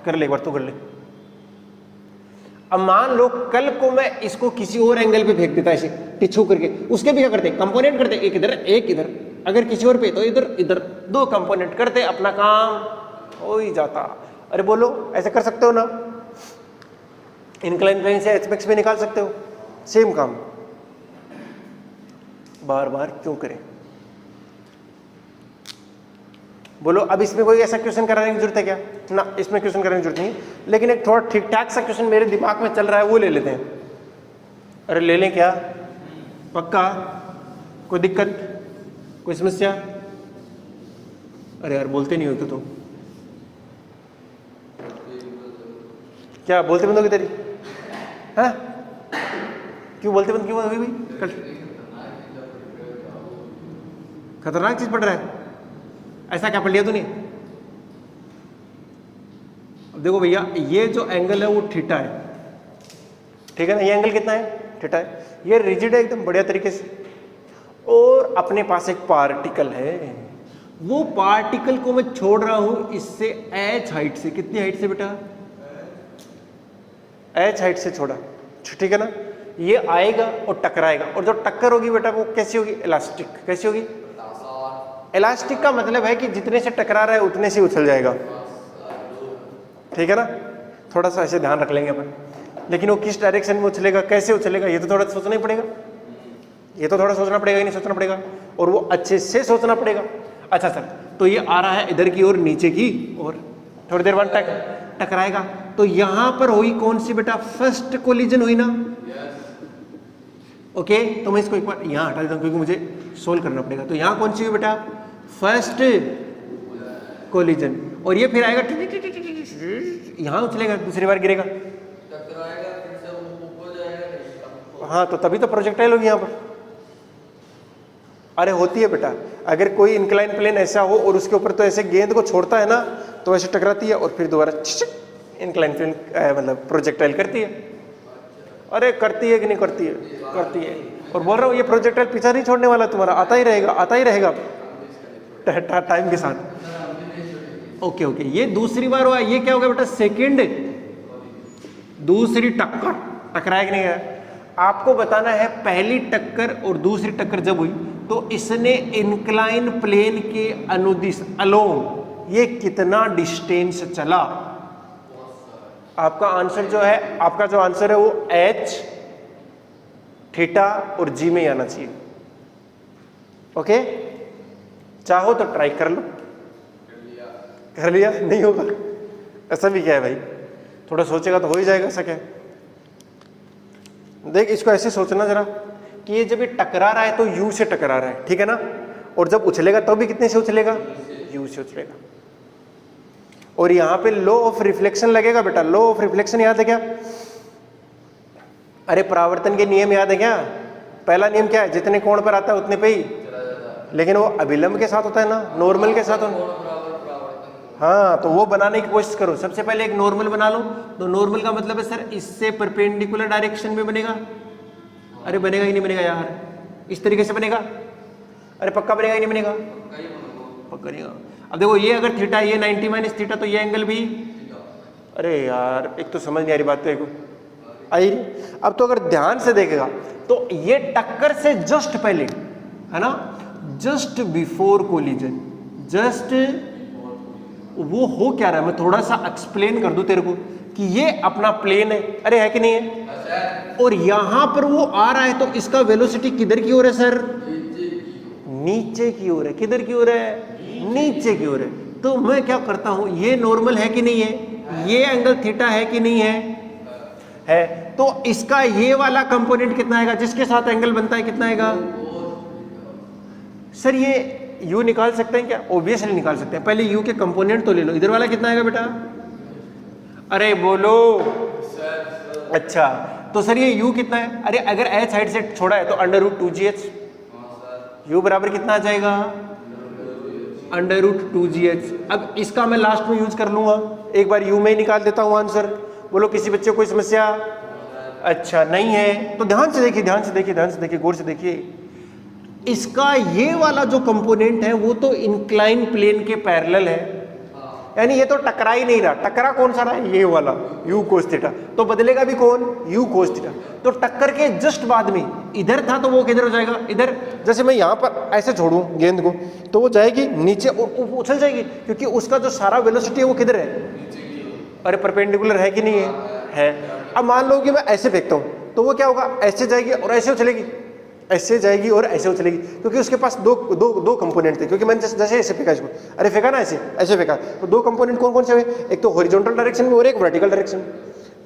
कर ले, एक बार तो कर ले। अब मान लो कल को मैं इसको किसी और एंगल पे फेंक देता ऐसे टिछू करके, उसके भी क्या करते? कंपोनेंट करते, एक इधर एक इधर। अगर किसी और पे तो इधर इधर, दो कंपोनेंट करते, अपना काम हो ही जाता। अरे बोलो, ऐसे कर सकते हो ना? इंक्लाइन प्लेन से एच भी निकाल सकते हो, सेम काम। बार बार क्यों करें? बोलो, अब इसमें कोई ऐसा क्वेश्चन कराने की जरूरत है क्या? ना, इसमें क्वेश्चन कराने की जरूरत नहीं, लेकिन एक थोड़ा ठीक ठाक सा क्वेश्चन मेरे दिमाग में चल रहा है, वो ले लेते हैं। अरे ले लें क्या? पक्का? कोई दिक्कत, कोई समस्या? अरे यार बोलते नहीं हो तो क्या बोलते बंद होगी तेरी? हाँ क्यों बोलते बंद क्यों होगी भाई? कल खतरनाक चीज पढ़ रहा है, ऐसा क्या पढ़ लिया तूने? अब देखो भैया, ये जो एंगल है वो थीटा है, ठीक है ना? ये एंगल कितना है? थीटा है। ये रिजिड है एकदम बढ़िया तरीके से, और अपने पास एक पार्टिकल है, वो पार्टिकल को मैं छोड़ रहा हूं इससे h हाइट से। कितनी हाइट से बेटा? h हाइट से छोड़ा, ठीक है ना? ये आएगा और टकराएगा, और जो टक्कर होगी बेटा वो कैसी होगी? इलास्टिक। कैसी होगी? इलास्टिक का मतलब है कि जितने से टकरा रहा है उतने से उछल जाएगा, ठीक है ना? थोड़ा सा ऐसे ध्यान रख लेंगे अपन, लेकिन वो किस डायरेक्शन में उछलेगा, कैसे उछलेगा, ये तो थोड़ा सोचना ही पड़ेगा। ये तो थोड़ा सोचना पड़ेगा, ही नहीं सोचना पड़ेगा, और वो अच्छे से सोचना पड़ेगा। अच्छा सर, तो ये आ रहा है इधर की ओर, नीचे की ओर, थोड़ी देर बाद टकराएगा, तो यहां पर हुई कौन सी बेटा? फर्स्ट कोलिजन हुई ना? ओके, तो मैं इसको एक बार यहां हटा देता हूं क्योंकि मुझे सोल्व करना पड़ेगा। तो यहां कौन सी हुई बेटा? फर्स्ट कोलिजन, और ये फिर आएगा यहां उछलेगा, दूसरी बार गिरेगा, हाँ, तो तभी तो प्रोजेक्टाइल होगी यहां पर। अरे होती है बेटा, अगर कोई इंक्लाइन प्लेन ऐसा हो और उसके ऊपर तो ऐसे गेंद को छोड़ता है ना, तो ऐसे टकराती है और फिर दोबारा इंक्लाइन प्लेन मतलब प्रोजेक्टाइल करती है। अरे करती है कि नहीं करती है? करती है। और बोल रहा हूँ ये प्रोजेक्टाइल पीछा नहीं छोड़ने वाला तुम्हारा, आता ही रहेगा, आता ही रहेगा टाइम के साथ। ओके ओके, ये दूसरी बार हुआ, ये क्या होगा बेटा? सेकंड, दूसरी टक्कर, टकराया कि नहीं है? आपको बताना है पहली टक्कर और दूसरी टक्कर जब हुई तो इसने इंक्लाइन प्लेन के अनुदिश अलोंग ये कितना डिस्टेंस चला। आपका आंसर जो है, आपका जो आंसर है वो h, थीटा और g में आना चाहिए। ओके, चाहो तो ट्राई कर लो, कर लिया? नहीं होगा। ऐसा भी क्या है भाई, थोड़ा सोचेगा तो हो ही जाएगा। ऐसा क्या है? देख इसको ऐसे सोचना जरा कि ये जब ये टकरा रहा है तो यू से टकरा रहा है, ठीक है ना, और जब उछलेगा तब भी कितने से उछलेगा? यू से उछलेगा। और यहां पे लॉ ऑफ रिफ्लेक्शन लगेगा बेटा। लॉ ऑफ रिफ्लेक्शन याद है क्या? अरे परावर्तन के नियम याद है क्या? पहला नियम क्या है? जितने कोण पर आता है उतने पे ही, लेकिन वो अभिलंब के साथ होता है ना, नॉर्मल के साथ होता। हाँ, तो वो बनाने की कोशिश करो। सबसे पहले एक नॉर्मल बना लो। तो नॉर्मल का मतलब है सर इससे परपेंडिकुलर डायरेक्शन में बनेगा। अरे बनेगा ही नहीं बनेगा यार, इस तरीके से बनेगा। अरे पक्का बनेगा ही नहीं बनेगा? पक्का नहीं। अब देखो ये अगर थीटा, ये 90 माइनस थीटा, तो ये एंगल भी, अरे यार एक तो समझ नहीं आ रही बात, तो एक आई। अब तो अगर ध्यान से देखेगा तो ये टक्कर से जस्ट पहले है ना, जस्ट बिफोर कोलिजन, जस्ट वो हो क्या रहा है, मैं थोड़ा सा एक्सप्लेन कर दूं तेरे को कि ये अपना प्लेन है, अरे है कि नहीं है, और यहां पर वो आ रहा है तो इसका वेलोसिटी किधर की ओर है सर? नीचे की ओर है। किधर की ओर है? नीचे की ओर है। तो मैं क्या करता हूं, ये नॉर्मल है कि नहीं है, ये एंगल थीटा है कि नहीं है? है। तो इसका ये वाला कंपोनेंट कितना आएगा जिसके साथ एंगल बनता है, कितना आएगा सर? ये u निकाल सकते हैं क्या? ऑब्वियसली निकाल सकते हैं। पहले u के कंपोनेंट तो ले लो। इधर वाला कितना आएगा बेटा? अरे बोलो अच्छा, तो सर ये u कितना है? अरे अगर h साइड से छोड़ा है तो √2gh, u बराबर कितना आ जाएगा? √2gh। अब इसका मैं लास्ट में यूज कर लूंगा, एक बार u में ही निकाल देता हूं आंसर। बोलो किसी बच्चे को कोई समस्या? अच्छा नहीं है तो ध्यान से देखिए, ध्यान से देखिए, ध्यान से देखिए, गौर से देखिए। इसका ये वाला जो कंपोनेंट है वो तो इंक्लाइन प्लेन के पैरेलल है, यानी ये तो टकरा ही नहीं रहा। टकरा कौन सा रहा है? ये वाला u cos थीटा। तो बदलेगा भी कौन? u cos theta. तो टक्कर के जस्ट बाद में इधर था तो वो किधर हो जाएगा? इधर। जैसे मैं यहाँ पर ऐसे छोड़ूं गेंद को तो वो जाएगी नीचे और उछल जाएगी, क्योंकि उसका जो सारा वेलोसिटी है वो किधर है? अरे परपेंडिकुलर है कि नहीं है? अब मान लो कि मैं ऐसे फेंकता हूँ तो वो क्या होगा? ऐसे जाएगी और ऐसे उछलेगी, ऐसे जाएगी और ऐसे उछलेगी, क्योंकि उसके पास दो कंपोनेंट थे। क्योंकि मैंने जैसे ऐसे फेंका इसको, अरे फेंका ना ऐसे फेंका, तो दो कंपोनेंट कौन कौन से हुए? एक तो हॉरिजॉन्टल डायरेक्शन में और एक वर्टिकल डायरेक्शन में।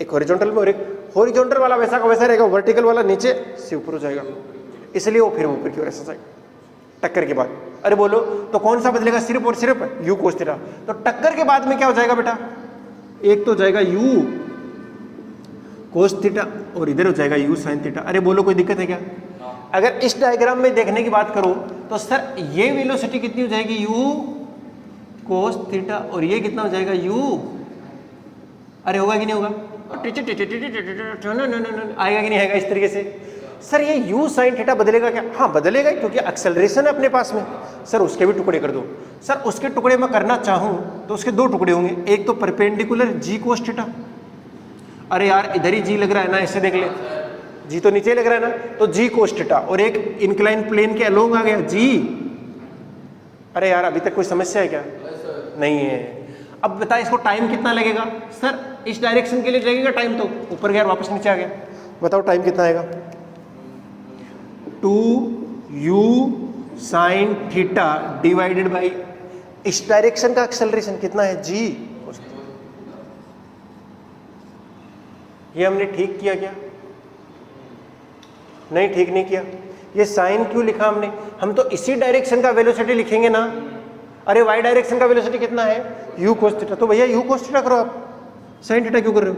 एक हॉरिजॉन्टल में और एक हॉरिजॉन्टल वाला वैसा का वैसा रहेगा, वर्टिकल वाला नीचे से ऊपर हो जाएगा, इसलिए वो फिर ऊपर की ओर ऐसा जाएगा टक्कर के बाद। अरे बोलो तो कौन सा बदलेगा? सिर्फ और सिर्फ u cos थीटा। तो टक्कर के बाद में क्या हो जाएगा बेटा? एक तो जाएगा u cos थीटा और इधर हो जाएगा u sin थीटा। अरे बोलो कोई दिक्कत है क्या? अगर इस डायग्राम में देखने की बात करो तो सर ये वेलोसिटी कितनी हो जाएगी? u cos थीटा, और ये कितना हो जाएगा? u, अरे होगा कि नहीं होगा? आएगा कि नहीं आएगा इस तरीके से? सर ये u sin थीटा बदलेगा क्या? हाँ बदलेगा, क्योंकि एक्सेलरेशन है अपने पास में। सर उसके भी टुकड़े कर दो। सर उसके टुकड़े मैं करना चाहूं तो उसके दो टुकड़े होंगे, एक तो परपेंडिकुलर g cos थीटा। अरे यार इधर ही g लग रहा है ना, ऐसे देख ले, जी तो नीचे लग रहा है ना, तो जी cos थीटा, और एक इंक्लाइन प्लेन के अलोंग आ गया जी। अरे यार अभी तक कोई समस्या है क्या? नहीं है। अब बता इसको टाइम कितना लगेगा? सर इस डायरेक्शन के लिए लगेगा टाइम, तो ऊपर गया वापस नीचे आ गया, बताओ टाइम कितना आएगा? 2u sin theta divided by इस डायरेक्शन का एक्सेलरेशन कितना है? जी। ये हमने ठीक किया क्या? नहीं ठीक नहीं किया। ये साइन क्यों लिखा हमने? हम तो इसी डायरेक्शन का वेलोसिटी लिखेंगे ना। अरे वाई डायरेक्शन का वेलोसिटी कितना है? u cos theta. तो भैया u cos थीटा करो, आप साइन थीटा क्यों कर रहे हो?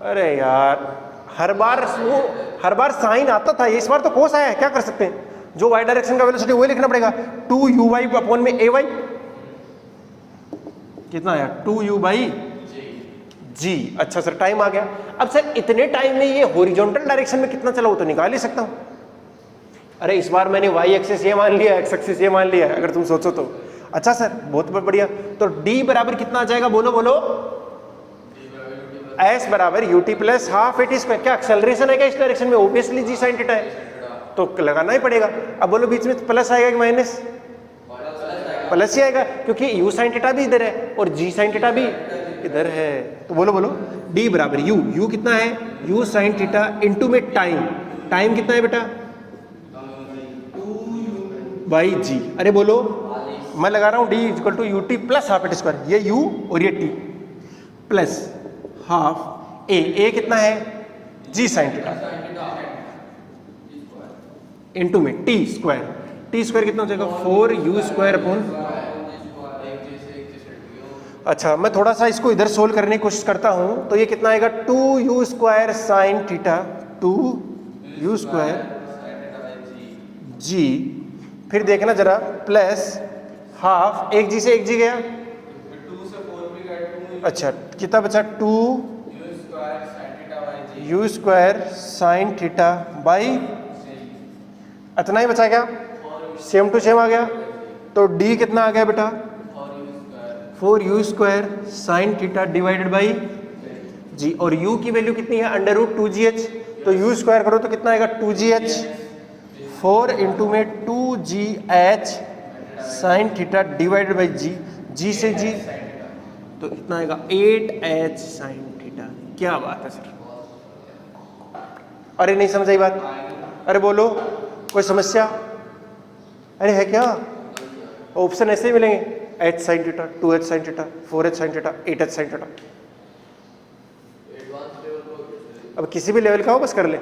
अरे यार हर बार साइन आता था, इस बार तो कोस आया है, क्या कर सकते हैं? जो वाई डायरेक्शन का वेलोसिटी वही लिखना पड़ेगा, 2u अपॉन में ay। कितना आया? 2u जी। अच्छा सर टाइम आ गया। अब सर इतने टाइम में ये हॉरिजॉन्टल डायरेक्शन में कितना चला वो तो निकाल ही सकता हूं। अरे इस बार मैंने वाई एक्सिस ये मान लिया, एक्स एक्सिस ये मान लिया, अगर तुम सोचो तो। अच्छा सर बहुत बढ़िया। तो d बराबर कितना आ जाएगा? बोलो बोलो। s बराबर ut plus half at square. क्या एक्सेलरेशन है क्या इस डायरेक्शन में? ऑब्वियसली g sin थीटा है तो लगाना ही पड़ेगा। अब बोलो बीच में प्लस आएगा कि माइनस? प्लस ही आएगा, क्योंकि u sin थीटा भी इधर है और g sin थीटा भी इधर है। तो बोलो बोलो d बराबर u कितना है? u sin थीटा इंटू में टाइम कितना है बेटा? By g। अरे बोलो मैं लगा रहा हूँ d equal to u t plus half at square, ये यू और ये टी प्लस हाफ ए कितना है जी साइन थीटा इनटू में टी स्क्वायर कितना हो जाएगा 4u स्क्वायर अपॉन। अच्छा मैं थोड़ा सा इसको इधर सोल्व करने की कोशिश करता हूं, तो ये कितना आएगा 2u square sine theta 2u square g, फिर देखना जरा प्लस हाफ एक जी से एक जी गया, अच्छा कितना बचा 2u square sine theta by, इतना ही बचा क्या, सेम टू सेम आ गया, तो d कितना आ गया बेटा 4u square sine theta divided by g, और u की वैल्यू कितनी है अंडर रूट 2gh, तो u स्क्वायर करो तो कितना आएगा 2gh, 4 इंटू में 2gh sign theta divided by g से g, तो कितना आएगा 8h साइन थीटा। क्या बात है सर, अरे नहीं समझ आई बात, अरे बोलो कोई समस्या, अरे है क्या, ऑप्शन ऐसे ही मिलेंगे h sine theta 2h sine theta 4h sine theta 8h sine theta, अब किसी भी लेवल का हो बस कर ले।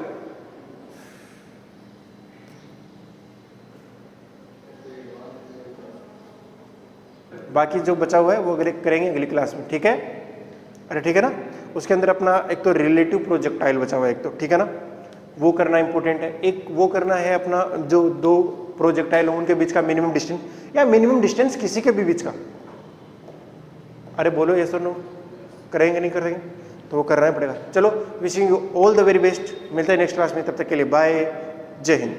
बाकी जो बचा हुआ है वो अगले करेंगे अगली क्लास में, ठीक है, अरे ठीक है ना। उसके अंदर अपना एक तो रिलेटिव प्रोजेक्टाइल बचा हुआ है एक तो, ठीक है ना, वो करना इंपॉर्टेंट है। एक वो करना है अपना जो दो प्रोजेक्टाइल हो उनके बीच का मिनिमम डिस्टेंस, या मिनिमम डिस्टेंस किसी के भी बीच का, अरे बोलो ये सुनो करेंगे नहीं करेंगे, तो वो करना ही पड़ेगा। चलो wishing you all the very best, मिलते हैं नेक्स्ट क्लास में, तब तक के लिए बाय, जय हिंद।